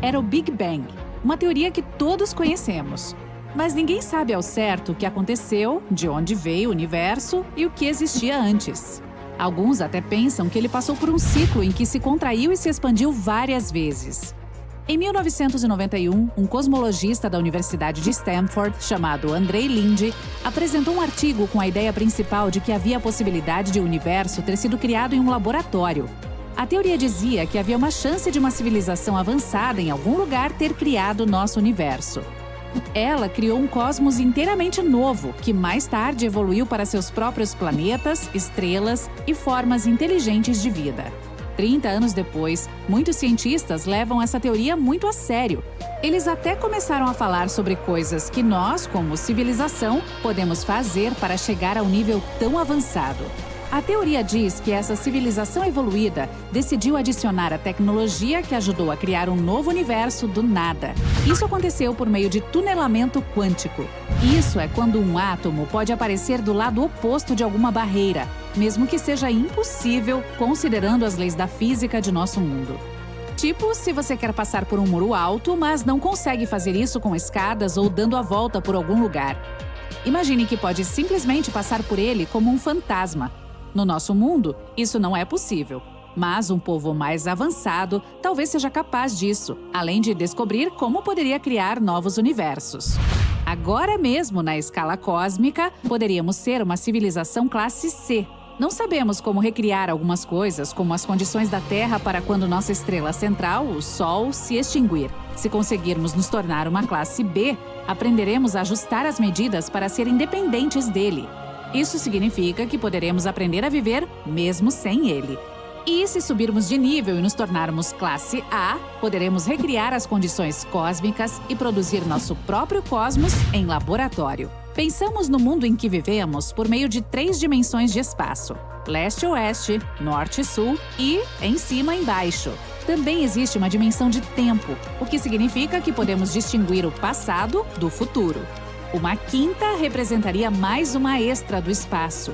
Era o Big Bang, uma teoria que todos conhecemos. Mas ninguém sabe ao certo o que aconteceu, de onde veio o universo e o que existia antes. Alguns até pensam que ele passou por um ciclo em que se contraiu e se expandiu várias vezes. Em 1991, um cosmologista da Universidade de Stanford, chamado Andrei Linde, apresentou um artigo com a ideia principal de que havia a possibilidade de o universo ter sido criado em um laboratório. A teoria dizia que havia uma chance de uma civilização avançada em algum lugar ter criado nosso universo. Ela criou um cosmos inteiramente novo, que mais tarde evoluiu para seus próprios planetas, estrelas e formas inteligentes de vida. 30 anos depois, muitos cientistas levam essa teoria muito a sério. Eles até começaram a falar sobre coisas que nós, como civilização, podemos fazer para chegar a um nível tão avançado. A teoria diz que essa civilização evoluída decidiu adicionar a tecnologia que ajudou a criar um novo universo do nada. Isso aconteceu por meio de tunelamento quântico. Isso é quando um átomo pode aparecer do lado oposto de alguma barreira, mesmo que seja impossível considerando as leis da física de nosso mundo. Tipo, se você quer passar por um muro alto, mas não consegue fazer isso com escadas ou dando a volta por algum lugar. Imagine que pode simplesmente passar por ele como um fantasma. No nosso mundo, isso não é possível. Mas um povo mais avançado talvez seja capaz disso, além de descobrir como poderia criar novos universos. Agora mesmo, na escala cósmica, poderíamos ser uma civilização classe C. Não sabemos como recriar algumas coisas, como as condições da Terra para quando nossa estrela central, o Sol, se extinguir. Se conseguirmos nos tornar uma classe B, aprenderemos a ajustar as medidas para ser independentes dele. Isso significa que poderemos aprender a viver mesmo sem ele. E se subirmos de nível e nos tornarmos classe A, poderemos recriar as condições cósmicas e produzir nosso próprio cosmos em laboratório. Pensamos no mundo em que vivemos por meio de 3 dimensões de espaço: leste-oeste, norte-sul e em cima e embaixo. Também existe uma dimensão de tempo, o que significa que podemos distinguir o passado do futuro. Uma quinta representaria mais uma extra do espaço.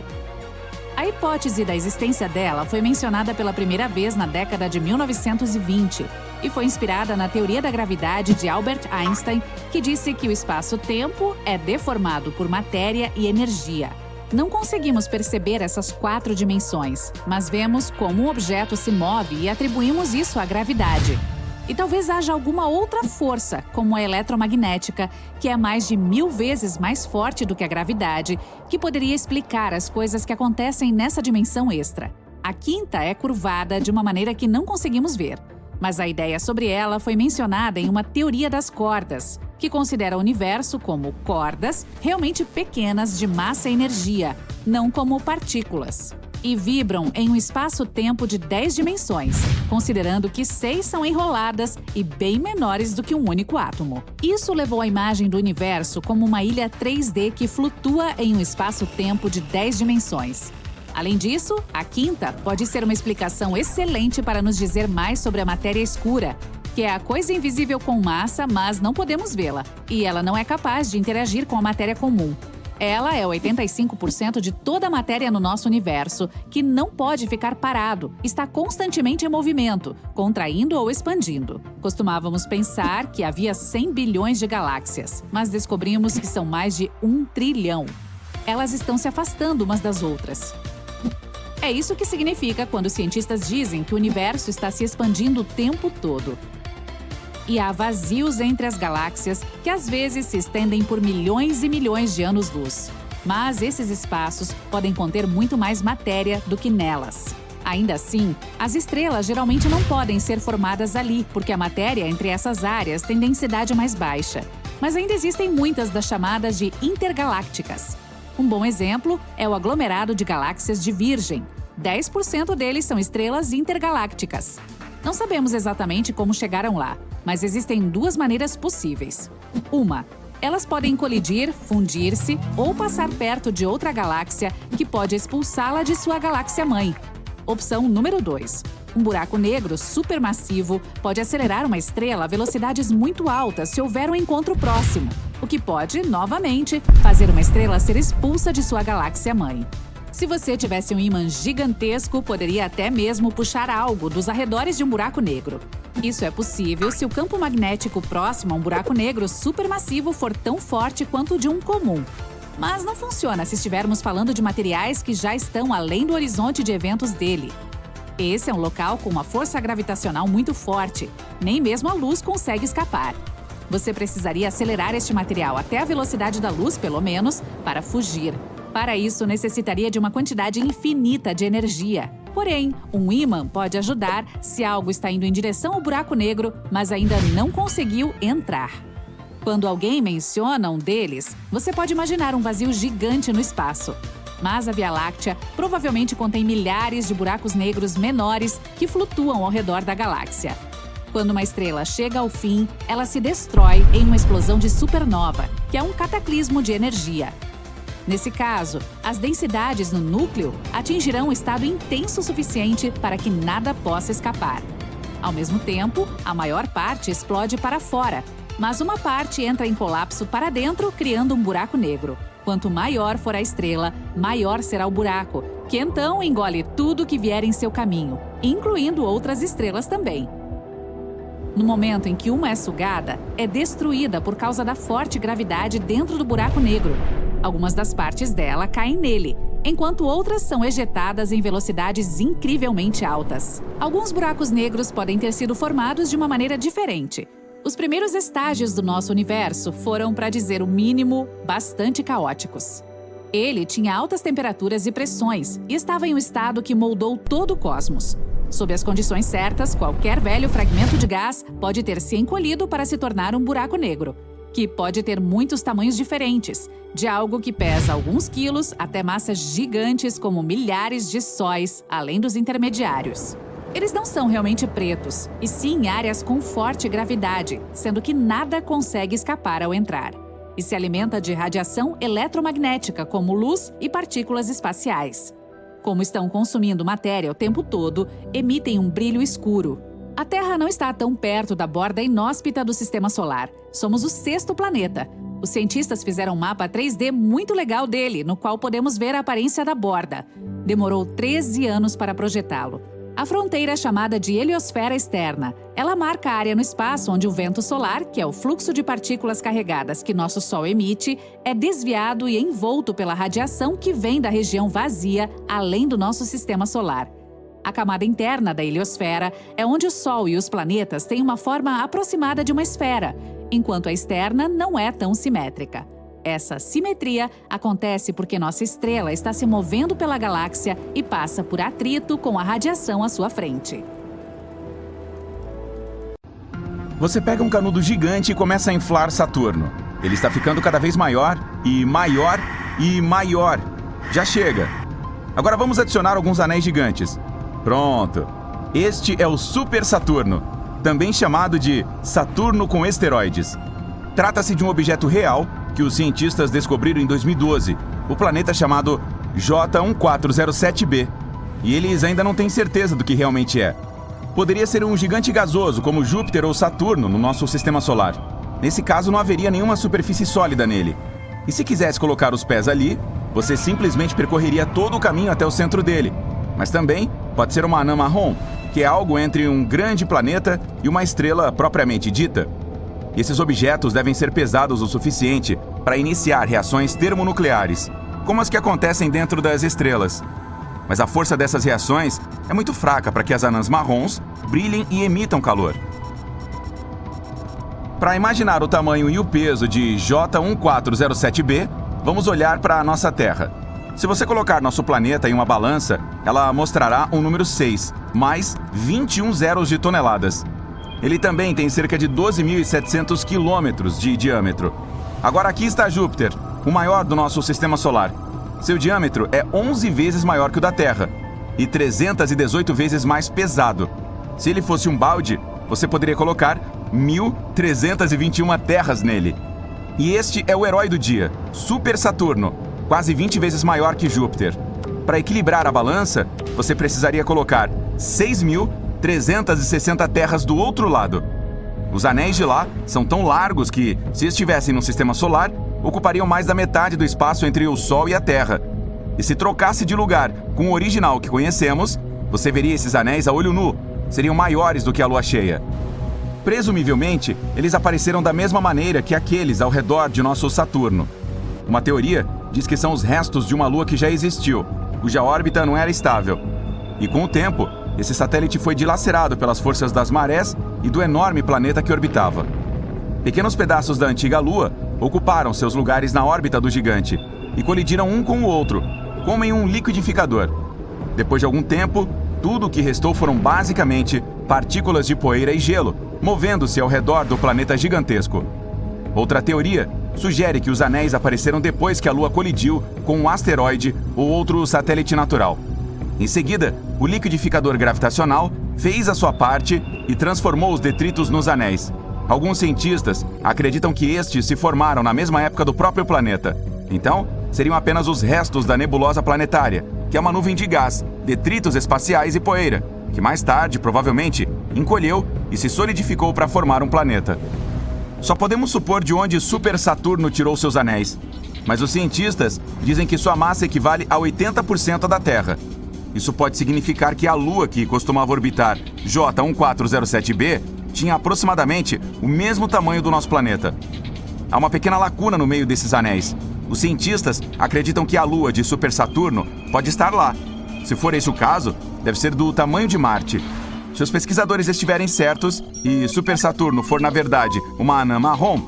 A hipótese da existência dela foi mencionada pela primeira vez na década de 1920 e foi inspirada na teoria da gravidade de Albert Einstein, que disse que o espaço-tempo é deformado por matéria e energia. Não conseguimos perceber essas 4 dimensões, mas vemos como um objeto se move e atribuímos isso à gravidade. E talvez haja alguma outra força, como a eletromagnética, que é mais de 1000 vezes mais forte do que a gravidade, que poderia explicar as coisas que acontecem nessa dimensão extra. A quinta é curvada de uma maneira que não conseguimos ver, mas a ideia sobre ela foi mencionada em uma teoria das cordas, que considera o universo como cordas realmente pequenas de massa e energia, não como partículas. E vibram em um espaço-tempo de 10 dimensões, considerando que 6 são enroladas e bem menores do que um único átomo. Isso levou a imagem do universo como uma ilha 3D que flutua em um espaço-tempo de 10 dimensões. Além disso, a quinta pode ser uma explicação excelente para nos dizer mais sobre a matéria escura, que é a coisa invisível com massa, mas não podemos vê-la, e ela não é capaz de interagir com a matéria comum. Ela é 85% de toda a matéria no nosso universo, que não pode ficar parado, está constantemente em movimento, contraindo ou expandindo. Costumávamos pensar que havia 100 bilhões de galáxias, mas descobrimos que são mais de 1 trilhão. Elas estão se afastando umas das outras. É isso que significa quando cientistas dizem que o universo está se expandindo o tempo todo. E há vazios entre as galáxias que às vezes se estendem por milhões e milhões de anos-luz. Mas esses espaços podem conter muito mais matéria do que nelas. Ainda assim, as estrelas geralmente não podem ser formadas ali, porque a matéria entre essas áreas tem densidade mais baixa. Mas ainda existem muitas das chamadas de intergalácticas. Um bom exemplo é o aglomerado de galáxias de Virgem. 10% deles são estrelas intergalácticas. Não sabemos exatamente como chegaram lá, mas existem 2 maneiras possíveis. Uma, elas podem colidir, fundir-se ou passar perto de outra galáxia que pode expulsá-la de sua galáxia-mãe. Opção número 2. Um buraco negro supermassivo pode acelerar uma estrela a velocidades muito altas se houver um encontro próximo, o que pode, novamente, fazer uma estrela ser expulsa de sua galáxia-mãe. Se você tivesse um ímã gigantesco, poderia até mesmo puxar algo dos arredores de um buraco negro. Isso é possível se o campo magnético próximo a um buraco negro supermassivo for tão forte quanto o de um comum. Mas não funciona se estivermos falando de materiais que já estão além do horizonte de eventos dele. Esse é um local com uma força gravitacional muito forte. Nem mesmo a luz consegue escapar. Você precisaria acelerar este material até a velocidade da luz, pelo menos, para fugir. Para isso, necessitaria de uma quantidade infinita de energia. Porém, um ímã pode ajudar se algo está indo em direção ao buraco negro, mas ainda não conseguiu entrar. Quando alguém menciona um deles, você pode imaginar um vazio gigante no espaço. Mas a Via Láctea provavelmente contém milhares de buracos negros menores que flutuam ao redor da galáxia. Quando uma estrela chega ao fim, ela se destrói em uma explosão de supernova, que é um cataclismo de energia. Nesse caso, as densidades no núcleo atingirão um estado intenso o suficiente para que nada possa escapar. Ao mesmo tempo, a maior parte explode para fora, mas uma parte entra em colapso para dentro, criando um buraco negro. Quanto maior for a estrela, maior será o buraco, que então engole tudo que vier em seu caminho, incluindo outras estrelas também. No momento em que uma é sugada, é destruída por causa da forte gravidade dentro do buraco negro. Algumas das partes dela caem nele, enquanto outras são ejetadas em velocidades incrivelmente altas. Alguns buracos negros podem ter sido formados de uma maneira diferente. Os primeiros estágios do nosso universo foram, para dizer o mínimo, bastante caóticos. Ele tinha altas temperaturas e pressões e estava em um estado que moldou todo o cosmos. Sob as condições certas, qualquer velho fragmento de gás pode ter se encolhido para se tornar um buraco negro, que pode ter muitos tamanhos diferentes, de algo que pesa alguns quilos até massas gigantes como milhares de sóis, além dos intermediários. Eles não são realmente pretos, e sim áreas com forte gravidade, sendo que nada consegue escapar ao entrar. E se alimenta de radiação eletromagnética, como luz e partículas espaciais. Como estão consumindo matéria o tempo todo, emitem um brilho escuro. A Terra não está tão perto da borda inóspita do Sistema Solar. Somos o 6º planeta. Os cientistas fizeram um mapa 3D muito legal dele, no qual podemos ver a aparência da borda. Demorou 13 anos para projetá-lo. A fronteira é chamada de heliosfera externa. Ela marca a área no espaço onde o vento solar, que é o fluxo de partículas carregadas que nosso Sol emite, é desviado e envolto pela radiação que vem da região vazia, além do nosso Sistema Solar. A camada interna da heliosfera é onde o Sol e os planetas têm uma forma aproximada de uma esfera, enquanto a externa não é tão simétrica. Essa simetria acontece porque nossa estrela está se movendo pela galáxia e passa por atrito com a radiação à sua frente. Você pega um canudo gigante e começa a inflar Saturno. Ele está ficando cada vez maior e maior e maior. Já chega. Agora vamos adicionar alguns anéis gigantes. Pronto. Este é o Super Saturno, também chamado de Saturno com esteroides. Trata-se de um objeto real que os cientistas descobriram em 2012, o planeta chamado J1407b. E eles ainda não têm certeza do que realmente é. Poderia ser um gigante gasoso como Júpiter ou Saturno no nosso sistema solar. Nesse caso, não haveria nenhuma superfície sólida nele. E se quisesse colocar os pés ali, você simplesmente percorreria todo o caminho até o centro dele. Mas também pode ser uma anã marrom, que é algo entre um grande planeta e uma estrela propriamente dita. E esses objetos devem ser pesados o suficiente para iniciar reações termonucleares, como as que acontecem dentro das estrelas. Mas a força dessas reações é muito fraca para que as anãs marrons brilhem e emitam calor. Para imaginar o tamanho e o peso de J1407b, vamos olhar para a nossa Terra. Se você colocar nosso planeta em uma balança, ela mostrará um número 6, mais 21 zeros de toneladas. Ele também tem cerca de 12.700 quilômetros de diâmetro. Agora aqui está Júpiter, o maior do nosso sistema solar. Seu diâmetro é 11 vezes maior que o da Terra e 318 vezes mais pesado. Se ele fosse um balde, você poderia colocar 1.321 terras nele. E este é o herói do dia, Super Saturno, quase 20 vezes maior que Júpiter. Para equilibrar a balança, você precisaria colocar 6.360 terras do outro lado. Os anéis de lá são tão largos que, se estivessem no sistema solar, ocupariam mais da metade do espaço entre o Sol e a Terra. E se trocasse de lugar com o original que conhecemos, você veria esses anéis a olho nu. Seriam maiores do que a Lua cheia. Presumivelmente, eles apareceram da mesma maneira que aqueles ao redor de nosso Saturno. Uma teoria diz que são os restos de uma Lua que já existiu, cuja órbita não era estável. E com o tempo, esse satélite foi dilacerado pelas forças das marés e do enorme planeta que orbitava. Pequenos pedaços da antiga Lua ocuparam seus lugares na órbita do gigante e colidiram um com o outro, como em um liquidificador. Depois de algum tempo, tudo o que restou foram basicamente partículas de poeira e gelo, movendo-se ao redor do planeta gigantesco. Outra teoria sugere que os anéis apareceram depois que a Lua colidiu com um asteroide ou outro satélite natural. Em seguida, o liquidificador gravitacional fez a sua parte e transformou os detritos nos anéis. Alguns cientistas acreditam que estes se formaram na mesma época do próprio planeta. Então, seriam apenas os restos da nebulosa planetária, que é uma nuvem de gás, detritos espaciais e poeira, que mais tarde, provavelmente, encolheu e se solidificou para formar um planeta. Só podemos supor de onde Super Saturno tirou seus anéis, mas os cientistas dizem que sua massa equivale a 80% da Terra. Isso pode significar que a Lua, que costumava orbitar J1407b, tinha aproximadamente o mesmo tamanho do nosso planeta. Há uma pequena lacuna no meio desses anéis. Os cientistas acreditam que a Lua de Super Saturno pode estar lá. Se for esse o caso, deve ser do tamanho de Marte. Se os pesquisadores estiverem certos e Super Saturno for, na verdade, uma anã marrom,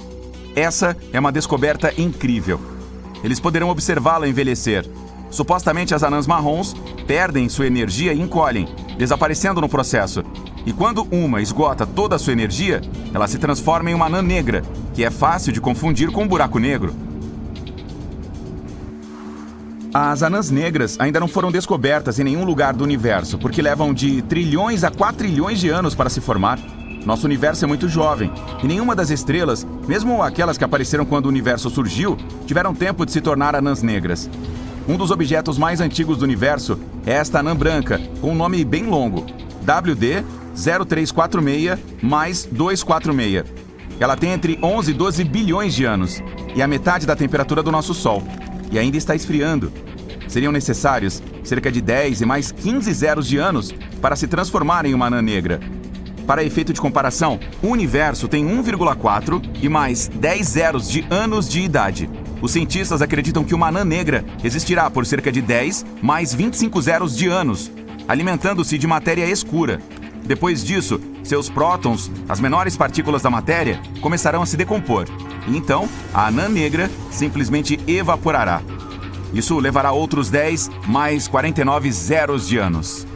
essa é uma descoberta incrível. Eles poderão observá-la envelhecer. Supostamente as anãs marrons perdem sua energia e encolhem, desaparecendo no processo. E quando uma esgota toda a sua energia, ela se transforma em uma anã negra, que é fácil de confundir com um buraco negro. As anãs negras ainda não foram descobertas em nenhum lugar do universo, porque levam de trilhões a quatrilhões de anos para se formar. Nosso universo é muito jovem, e nenhuma das estrelas, mesmo aquelas que apareceram quando o universo surgiu, tiveram tempo de se tornar anãs negras. Um dos objetos mais antigos do universo é esta anã branca, com um nome bem longo, WD 0346-246. Ela tem entre 11 e 12 bilhões de anos, e a metade da temperatura do nosso Sol, e ainda está esfriando. Seriam necessários cerca de 10 e mais 15 zeros de anos para se transformar em uma anã negra. Para efeito de comparação, o universo tem 1,4 e mais 10 zeros de anos de idade. Os cientistas acreditam que uma anã negra existirá por cerca de 10 mais 25 zeros de anos, alimentando-se de matéria escura. Depois disso, seus prótons, as menores partículas da matéria, começarão a se decompor. E então, a anã negra simplesmente evaporará. Isso levará outros 10 mais 49 zeros de anos.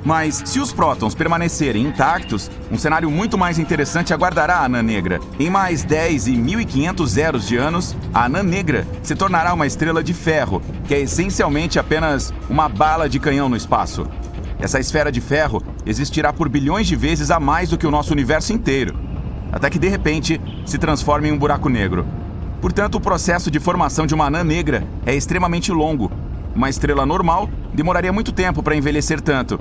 Mas, se os prótons permanecerem intactos, um cenário muito mais interessante aguardará a anã negra. Em mais 10 e 1.500 zeros de anos, a anã negra se tornará uma estrela de ferro, que é essencialmente apenas uma bala de canhão no espaço. Essa esfera de ferro existirá por bilhões de vezes a mais do que o nosso universo inteiro, até que de repente se transforme em um buraco negro. Portanto, o processo de formação de uma anã negra é extremamente longo. Uma estrela normal demoraria muito tempo para envelhecer tanto.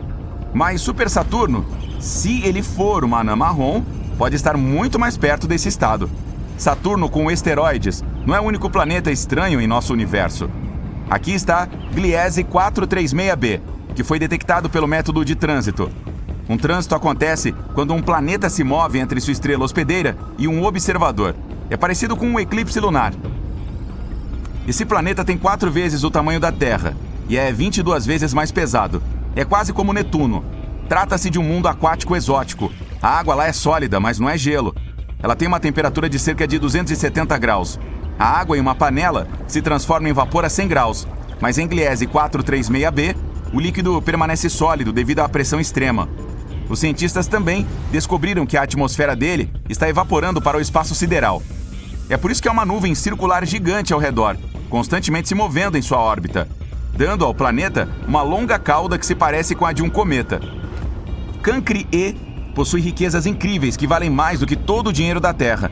Mas Super Saturno, se ele for uma anã marrom, pode estar muito mais perto desse estado. Saturno com esteroides não é o único planeta estranho em nosso universo. Aqui está Gliese 436b, que foi detectado pelo método de trânsito. Um trânsito acontece quando um planeta se move entre sua estrela hospedeira e um observador. É parecido com um eclipse lunar. Esse planeta tem 4 vezes o tamanho da Terra e é 22 vezes mais pesado. É quase como Netuno. Trata-se de um mundo aquático exótico. A água lá é sólida, mas não é gelo. Ela tem uma temperatura de cerca de 270 graus. A água em uma panela se transforma em vapor a 100 graus, mas em Gliese 436b, o líquido permanece sólido devido à pressão extrema. Os cientistas também descobriram que a atmosfera dele está evaporando para o espaço sideral. É por isso que há uma nuvem circular gigante ao redor, constantemente se movendo em sua órbita, dando ao planeta uma longa cauda que se parece com a de um cometa. Cancri E possui riquezas incríveis que valem mais do que todo o dinheiro da Terra.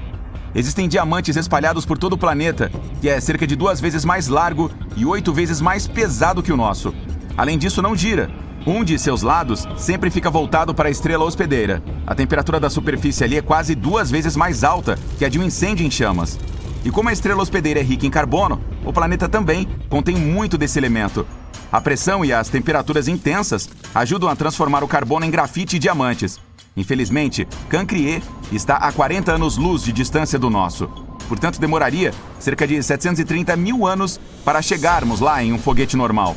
Existem diamantes espalhados por todo o planeta, que é cerca de 2 vezes mais largo e 8 vezes mais pesado que o nosso. Além disso, não gira. Um de seus lados sempre fica voltado para a estrela hospedeira. A temperatura da superfície ali é quase 2 vezes mais alta que a de um incêndio em chamas. E como a estrela hospedeira é rica em carbono, o planeta também contém muito desse elemento. A pressão e as temperaturas intensas ajudam a transformar o carbono em grafite e diamantes. Infelizmente, Cancri E está a 40 anos-luz de distância do nosso. Portanto, demoraria cerca de 730 mil anos para chegarmos lá em um foguete normal.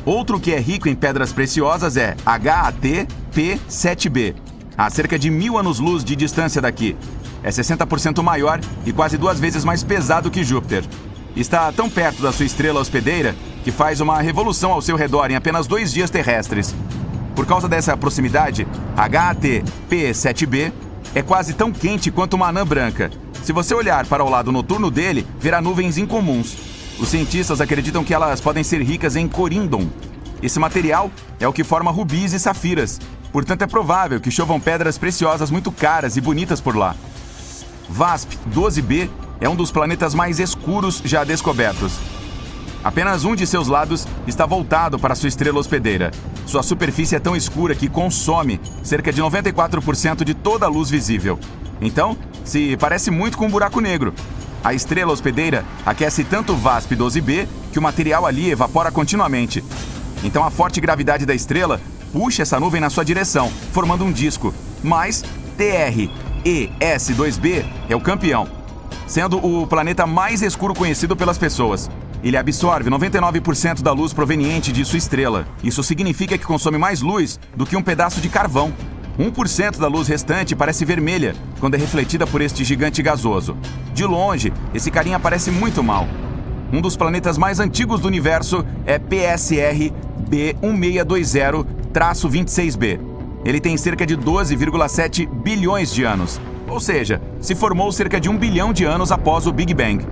Outro que é rico em pedras preciosas é HAT-P7b, a cerca de 1000 anos-luz de distância daqui. É 60% maior e quase 2 vezes mais pesado que Júpiter. Está tão perto da sua estrela hospedeira que faz uma revolução ao seu redor em apenas 2 dias terrestres. Por causa dessa proximidade, HAT-P7b é quase tão quente quanto uma anã branca. Se você olhar para o lado noturno dele, verá nuvens incomuns. Os cientistas acreditam que elas podem ser ricas em corindon. Esse material é o que forma rubis e safiras. Portanto, é provável que chovam pedras preciosas muito caras e bonitas por lá. VASP-12b é um dos planetas mais escuros já descobertos. Apenas um de seus lados está voltado para sua estrela hospedeira. Sua superfície é tão escura que consome cerca de 94% de toda a luz visível. Então, se parece muito com um buraco negro. A estrela hospedeira aquece tanto o VASP-12b que o material ali evapora continuamente. Então a forte gravidade da estrela puxa essa nuvem na sua direção, formando um disco. Mas TRES-2b é o campeão, sendo o planeta mais escuro conhecido pelas pessoas. Ele absorve 99% da luz proveniente de sua estrela. Isso significa que consome mais luz do que um pedaço de carvão. 1% da luz restante parece vermelha quando é refletida por este gigante gasoso. De longe, esse carinha parece muito mal. Um dos planetas mais antigos do universo é PSR B1620-26b. Ele tem cerca de 12,7 bilhões de anos. Ou seja, se formou cerca de 1 bilhão de anos após o Big Bang.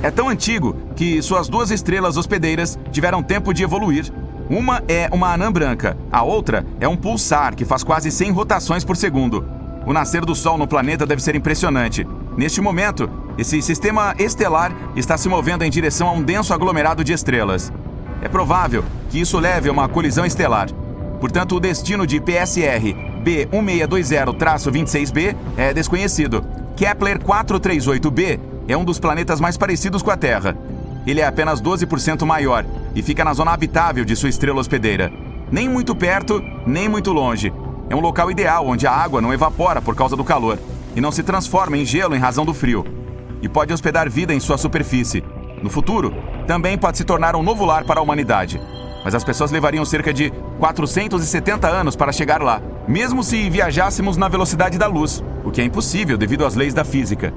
É tão antigo que suas duas estrelas hospedeiras tiveram tempo de evoluir. Uma é uma anã branca, a outra é um pulsar que faz quase 100 rotações por segundo. O nascer do Sol no planeta deve ser impressionante. Neste momento, esse sistema estelar está se movendo em direção a um denso aglomerado de estrelas. É provável que isso leve a uma colisão estelar. Portanto, o destino de PSR B1620-26b é desconhecido. Kepler 438b é um dos planetas mais parecidos com a Terra. Ele é apenas 12% maior e fica na zona habitável de sua estrela hospedeira. Nem muito perto, nem muito longe. É um local ideal onde a água não evapora por causa do calor e não se transforma em gelo em razão do frio. E pode hospedar vida em sua superfície. No futuro, também pode se tornar um novo lar para a humanidade. Mas as pessoas levariam cerca de 470 anos para chegar lá, mesmo se viajássemos na velocidade da luz, o que é impossível devido às leis da física.